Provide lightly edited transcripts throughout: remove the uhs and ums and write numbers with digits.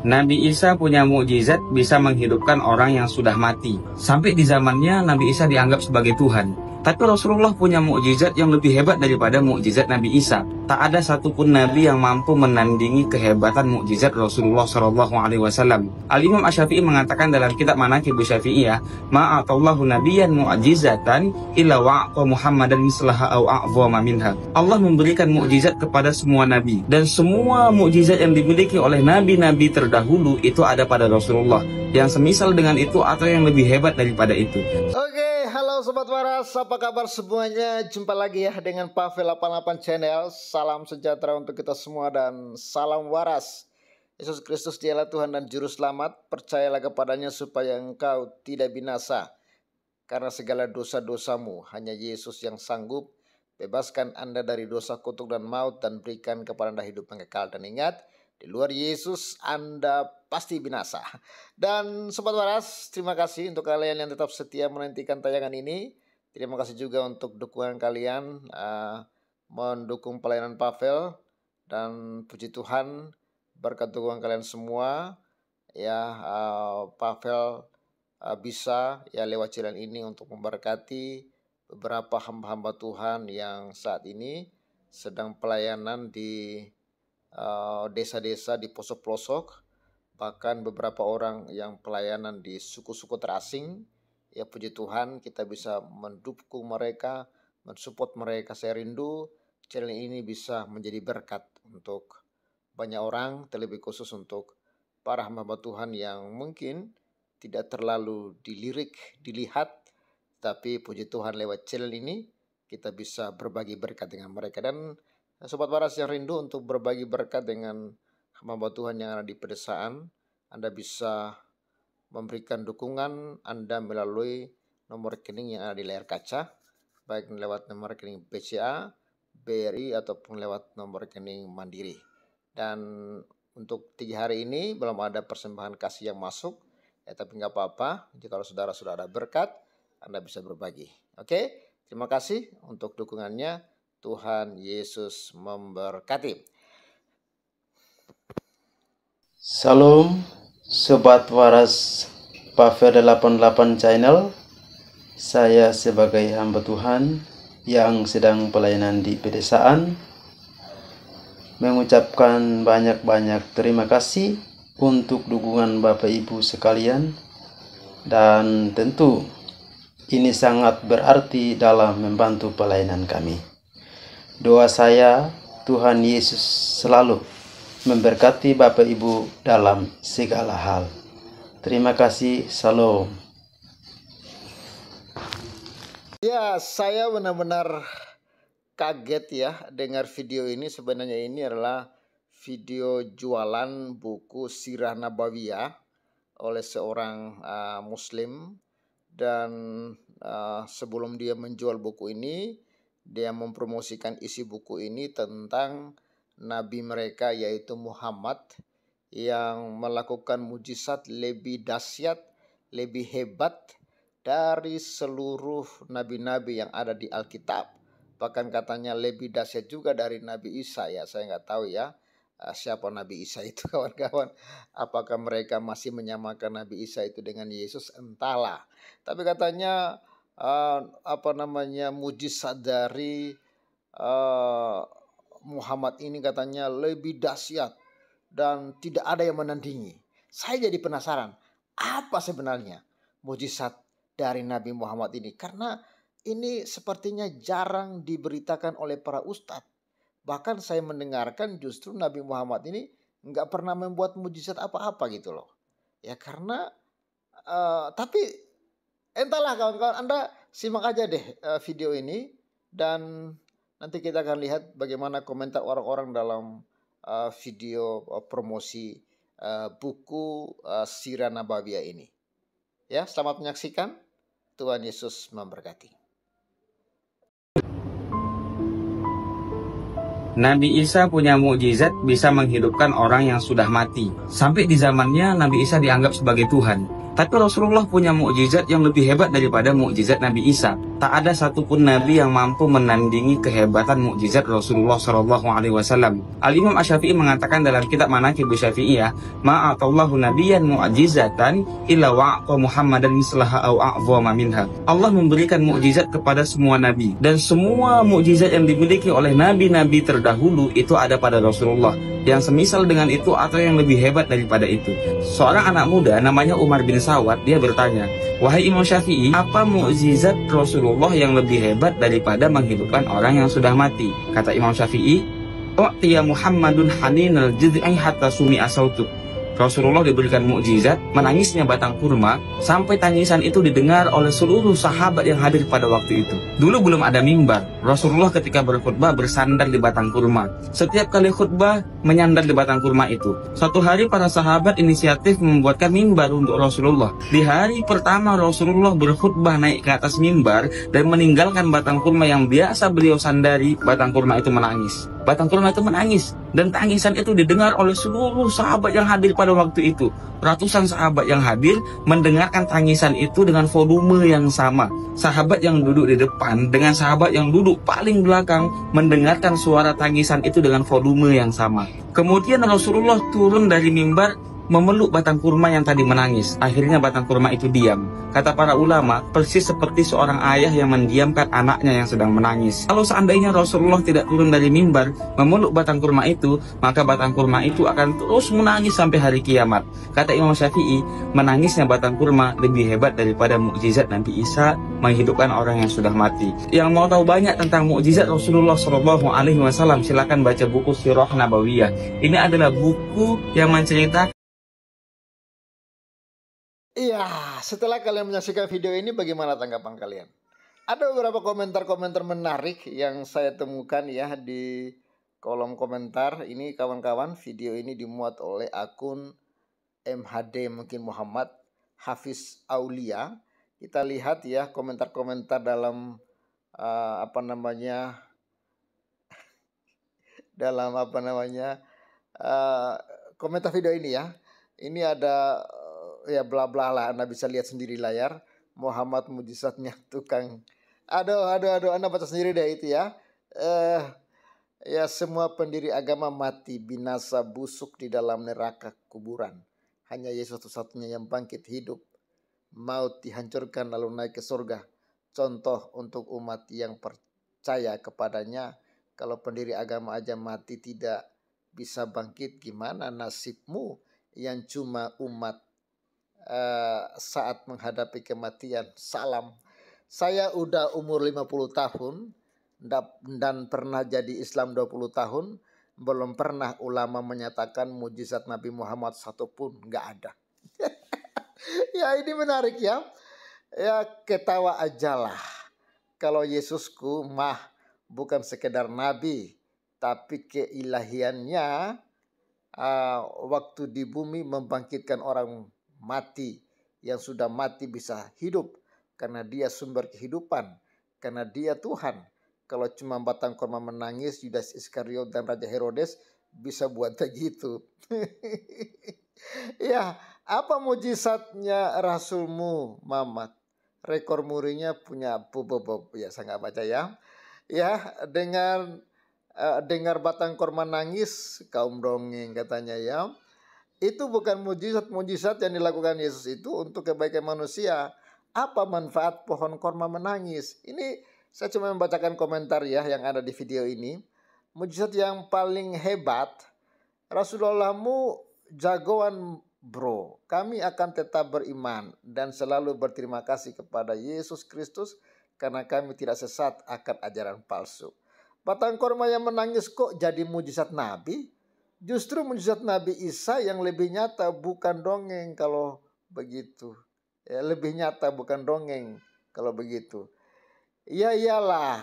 Nabi Isa punya mukjizat bisa menghidupkan orang yang sudah mati. Sampai di zamannya Nabi Isa dianggap sebagai Tuhan. Tapi Rasulullah punya mukjizat yang lebih hebat daripada mukjizat Nabi Isa. Tak ada satupun nabi yang mampu menandingi kehebatan mukjizat Rasulullah SAW. Al-Imam Asy-Syafi'i mengatakan dalam kitab Manaqib Syafi'iyah, "Ma'atallahu nabiyyan mu'jizatan illa wa'qa Muhammadan mislaha aw a'dhama minha." Allah memberikan mukjizat kepada semua nabi, dan semua mukjizat yang dimiliki oleh nabi-nabi terdahulu itu ada pada Rasulullah, yang semisal dengan itu atau yang lebih hebat daripada itu. Oke, halo Sobat Waras, apa kabar semuanya? Jumpa lagi ya dengan Pavel 88 Channel. Salam sejahtera untuk kita semua dan salam waras. Yesus Kristus dialah Tuhan dan Juru Selamat. Percayalah kepadanya supaya engkau tidak binasa karena segala dosa-dosamu. Hanya Yesus yang sanggup bebaskan Anda dari dosa, kutuk dan maut, dan berikan kepada Anda hidup yang kekal. Dan ingat, di luar Yesus Anda pasti binasa. Dan Sobat Waras, terima kasih untuk kalian yang tetap setia menantikan tayangan ini. Terima kasih juga untuk dukungan kalian mendukung pelayanan Pavel. Dan puji Tuhan, berkat dukungan kalian semua ya, Pavel bisa ya lewat channel ini untuk memberkati beberapa hamba-hamba Tuhan yang saat ini sedang pelayanan di desa-desa, di pelosok-pelosok, bahkan beberapa orang yang pelayanan di suku-suku terasing. Ya puji Tuhan, kita bisa mendukung mereka, mensupport mereka. Saya rindu channel ini bisa menjadi berkat untuk banyak orang, terlebih khusus untuk para hamba Tuhan yang mungkin tidak terlalu dilihat, tapi puji Tuhan lewat channel ini kita bisa berbagi berkat dengan mereka. Dan Sobat Waras yang rindu untuk berbagi berkat dengan hamba Tuhan yang ada di pedesaan, Anda bisa memberikan dukungan Anda melalui nomor rekening yang ada di layar kaca, baik lewat nomor rekening BCA, BRI, ataupun lewat nomor rekening Mandiri. Dan untuk 3 hari ini belum ada persembahan kasih yang masuk, ya, tapi nggak apa-apa. Jadi kalau saudara sudah ada berkat, Anda bisa berbagi. Oke, terima kasih untuk dukungannya. Tuhan Yesus memberkati. Salam Sobat Waras Pavel 88 Channel. Saya sebagai hamba Tuhan yang sedang pelayanan di pedesaan mengucapkan banyak-banyak terima kasih untuk dukungan Bapak Ibu sekalian. Dan tentu ini sangat berarti dalam membantu pelayanan kami. Doa saya, Tuhan Yesus selalu memberkati Bapak Ibu dalam segala hal. Terima kasih, salam. Ya, saya benar-benar kaget ya dengar video ini. Sebenarnya ini adalah video jualan buku Sirah Nabawiyah oleh seorang Muslim. Dan sebelum dia menjual buku ini, dia mempromosikan isi buku ini tentang nabi mereka yaitu Muhammad yang melakukan mujizat lebih dahsyat, lebih hebat dari seluruh nabi-nabi yang ada di Alkitab. Bahkan katanya lebih dahsyat juga dari Nabi Isa ya. Saya nggak tahu ya siapa Nabi Isa itu, kawan-kawan. Apakah mereka masih menyamakan Nabi Isa itu dengan Yesus? Entahlah. Tapi katanya mujizat dari Muhammad ini katanya lebih dahsyat dan tidak ada yang menandingi. Saya jadi penasaran, apa sebenarnya mujizat dari Nabi Muhammad ini? Karena ini sepertinya jarang diberitakan oleh para ustadz. Bahkan saya mendengarkan justru Nabi Muhammad ini nggak pernah membuat mujizat apa-apa gitu loh. Ya karena tapi entahlah kawan-kawan, Anda simak aja deh video ini dan nanti kita akan lihat bagaimana komentar orang-orang dalam video promosi buku Sirah Nabawiyah ini. Ya, selamat menyaksikan. Tuhan Yesus memberkati. Nabi Isa punya mukjizat bisa menghidupkan orang yang sudah mati. Sampai di zamannya Nabi Isa dianggap sebagai Tuhan. Tapi Rasulullah punya mukjizat yang lebih hebat daripada mukjizat Nabi Isa. Tak ada satupun nabi yang mampu menandingi kehebatan mukjizat Rasulullah Shallallahu Alaihi Wasallam. Al Imam Asy-Syafi'i mengatakan dalam kitab Manaqib Syafi'iyah, ma'atallahu nabiyyan mu'jizatan illa wa'qa Muhammadan mislaha au a'dhama minha. Allah memberikan mukjizat kepada semua nabi, dan semua mukjizat yang dimiliki oleh nabi-nabi terdahulu itu ada pada Rasulullah, yang semisal dengan itu atau yang lebih hebat daripada itu. Seorang anak muda namanya Umar bin Sawad, dia bertanya, wahai Imam Syafi'i, apa mukjizat Rasulullah yang lebih hebat daripada menghidupkan orang yang sudah mati? Kata Imam Syafi'i, u'tiya Muhammadun haninal jid'i hatta sumi'a sautuk. Rasulullah diberikan mukjizat menangisnya batang kurma sampai tangisan itu didengar oleh seluruh sahabat yang hadir pada waktu itu. Dulu belum ada mimbar. Rasulullah ketika berkhutbah bersandar di batang kurma. Setiap kali khutbah menyandar di batang kurma itu. Suatu hari para sahabat inisiatif membuatkan mimbar untuk Rasulullah. Di hari pertama Rasulullah berkhutbah naik ke atas mimbar dan meninggalkan batang kurma yang biasa beliau sandari, batang kurma itu menangis. Batang kurma itu menangis, dan tangisan itu didengar oleh seluruh sahabat yang hadir pada waktu itu. Ratusan sahabat yang hadir mendengarkan tangisan itu dengan volume yang sama. Sahabat yang duduk di depan dengan sahabat yang duduk paling belakang mendengarkan suara tangisan itu dengan volume yang sama. Kemudian Rasulullah turun dari mimbar memeluk batang kurma yang tadi menangis. Akhirnya batang kurma itu diam. Kata para ulama, persis seperti seorang ayah yang mendiamkan anaknya yang sedang menangis. Kalau seandainya Rasulullah tidak turun dari mimbar memeluk batang kurma itu, maka batang kurma itu akan terus menangis sampai hari kiamat. Kata Imam Syafi'i, menangisnya batang kurma lebih hebat daripada mukjizat Nabi Isa menghidupkan orang yang sudah mati. Yang mau tahu banyak tentang mukjizat Rasulullah Shallallahu Alaihi Wasallam, silakan baca buku Sirah Nabawiyah. Ini adalah buku yang menceritakan. Iya, setelah kalian menyaksikan video ini, bagaimana tanggapan kalian? Ada beberapa komentar-komentar menarik yang saya temukan ya di kolom komentar. Ini kawan-kawan, video ini dimuat oleh akun MHD mungkin Muhammad Hafiz Aulia. Kita lihat ya komentar-komentar dalam komentar video ini ya. Ini ada ya bla bla lah, Anda bisa lihat sendiri layar. Muhammad mujizatnya tukang. Aduh, Anda baca sendiri deh itu ya. Ya semua pendiri agama mati binasa busuk di dalam neraka kuburan. Hanya Yesus satu-satunya yang bangkit hidup. Maut dihancurkan lalu naik ke surga. Contoh untuk umat yang percaya kepadanya. Kalau pendiri agama aja mati tidak bisa bangkit, gimana nasibmu yang cuma umat saat menghadapi kematian? Salam. Saya udah umur 50 tahun dan pernah jadi Islam 20 tahun. Belum pernah ulama menyatakan mujizat Nabi Muhammad satupun, nggak ada. Ya ini menarik ya. Ya ketawa ajalah. Kalau Yesusku mah bukan sekedar nabi, tapi keilahiannya waktu di bumi membangkitkan orang mati, yang sudah mati bisa hidup karena dia sumber kehidupan, karena dia Tuhan. Kalau cuma batang kurma menangis, Yudas Iskariot dan Raja Herodes bisa buat begitu. Ya, apa mujizatnya Rasulmu Muhammad? Rekor murinya punya Bob. Ya saya nggak baca ya. Ya dengar batang kurma nangis, kaum dongeng katanya ya. Itu bukan mujizat yang dilakukan Yesus itu untuk kebaikan manusia. Apa manfaat pohon kurma menangis? Ini saya cuma membacakan komentar ya yang ada di video ini. Mujizat yang paling hebat, Rasulullahmu jagoan bro. Kami akan tetap beriman dan selalu berterima kasih kepada Yesus Kristus karena kami tidak sesat akan ajaran palsu. Batang kurma yang menangis kok jadi mujizat Nabi? Justru mujizat Nabi Isa yang lebih nyata, bukan dongeng kalau begitu. Ya, lebih nyata bukan dongeng kalau begitu. Ya iyalah,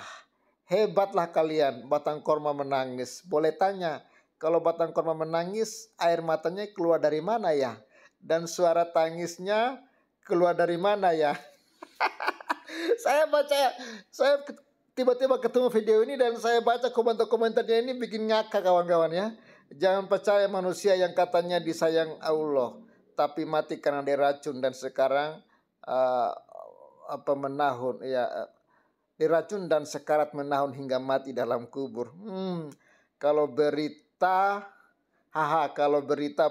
hebatlah kalian, batang kurma menangis. Boleh tanya, kalau batang kurma menangis, air matanya keluar dari mana ya? Dan suara tangisnya keluar dari mana ya? Saya tiba-tiba ketemu video ini dan saya baca komentar-komentarnya, ini bikin ngakak kawan-kawan ya. Jangan percaya manusia yang katanya disayang Allah, tapi mati karena diracun, dan sekarang diracun dan sekarat menahun hingga mati dalam kubur. Kalau berita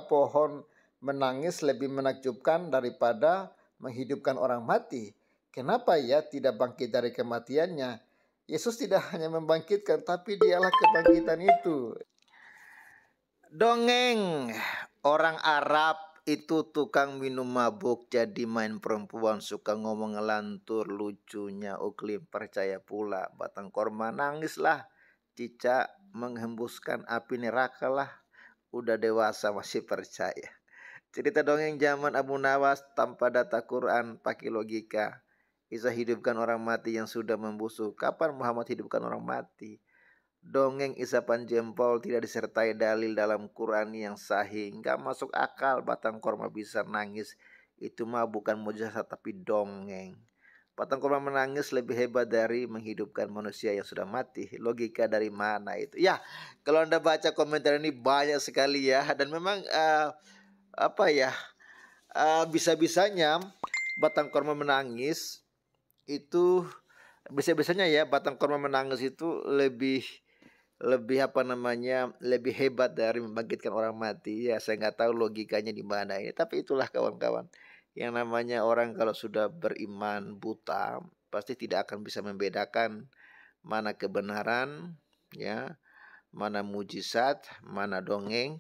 pohon menangis lebih menakjubkan daripada menghidupkan orang mati. Kenapa ia tidak bangkit dari kematiannya? Yesus tidak hanya membangkitkan, tapi dialah kebangkitan itu. Dongeng. Orang Arab itu tukang minum mabuk, jadi main perempuan, suka ngomong ngelantur, lucunya Uklim percaya pula. Batang korma nangislah, cicak menghembuskan api neraka lah. Udah dewasa masih percaya. Cerita dongeng zaman Abu Nawas tanpa data Quran, pakai logika. Isa hidupkan orang mati yang sudah membusuk. Kapan Muhammad hidupkan orang mati? Dongeng isapan jempol tidak disertai dalil dalam Quran yang sahih. Gak masuk akal batang korma bisa nangis. Itu mah bukan mujizat tapi dongeng. Batang korma menangis lebih hebat dari menghidupkan manusia yang sudah mati. Logika dari mana itu? Ya, kalau Anda baca komentar ini banyak sekali ya. Dan memang bisa-bisanya batang korma menangis itu, bisa-bisanya ya batang korma menangis itu lebih hebat dari membangkitkan orang mati. Ya, saya nggak tahu logikanya di mana ini, tapi itulah kawan-kawan. Yang namanya orang kalau sudah beriman buta, pasti tidak akan bisa membedakan mana kebenaran, ya, mana mujizat, mana dongeng,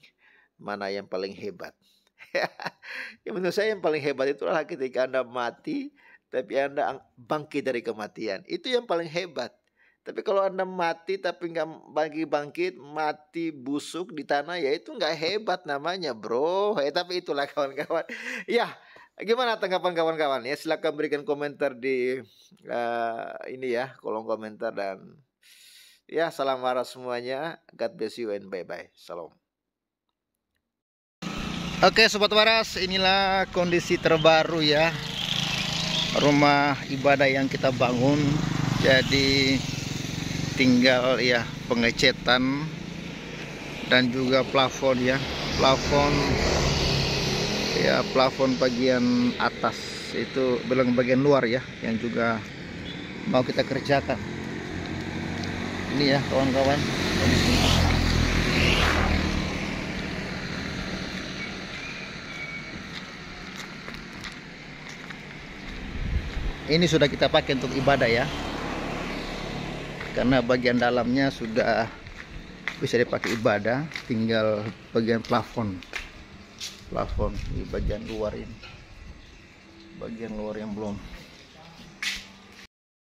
mana yang paling hebat. Yang menurut saya yang paling hebat itulah ketika Anda mati, tapi Anda bangkit dari kematian. Itu yang paling hebat. Tapi kalau Anda mati tapi nggak bangkit, mati busuk di tanah, ya itu nggak hebat namanya, bro. Tapi itulah kawan-kawan. Ya, gimana tanggapan kawan-kawan? Ya, silakan berikan komentar di ini ya, kolom komentar. Dan ya, salam waras semuanya. God bless you and bye-bye. Salam. Oke Sobat Waras, inilah kondisi terbaru ya, rumah ibadah yang kita bangun. Jadi tinggal ya pengecetan dan juga plafon ya, plafon bagian atas itu belum bagian luar ya, yang juga mau kita kerjakan. Ini ya kawan-kawan. Ini sudah kita pakai untuk ibadah ya, karena bagian dalamnya sudah bisa dipakai ibadah, tinggal bagian plafon di bagian luar ini, bagian luar yang belum.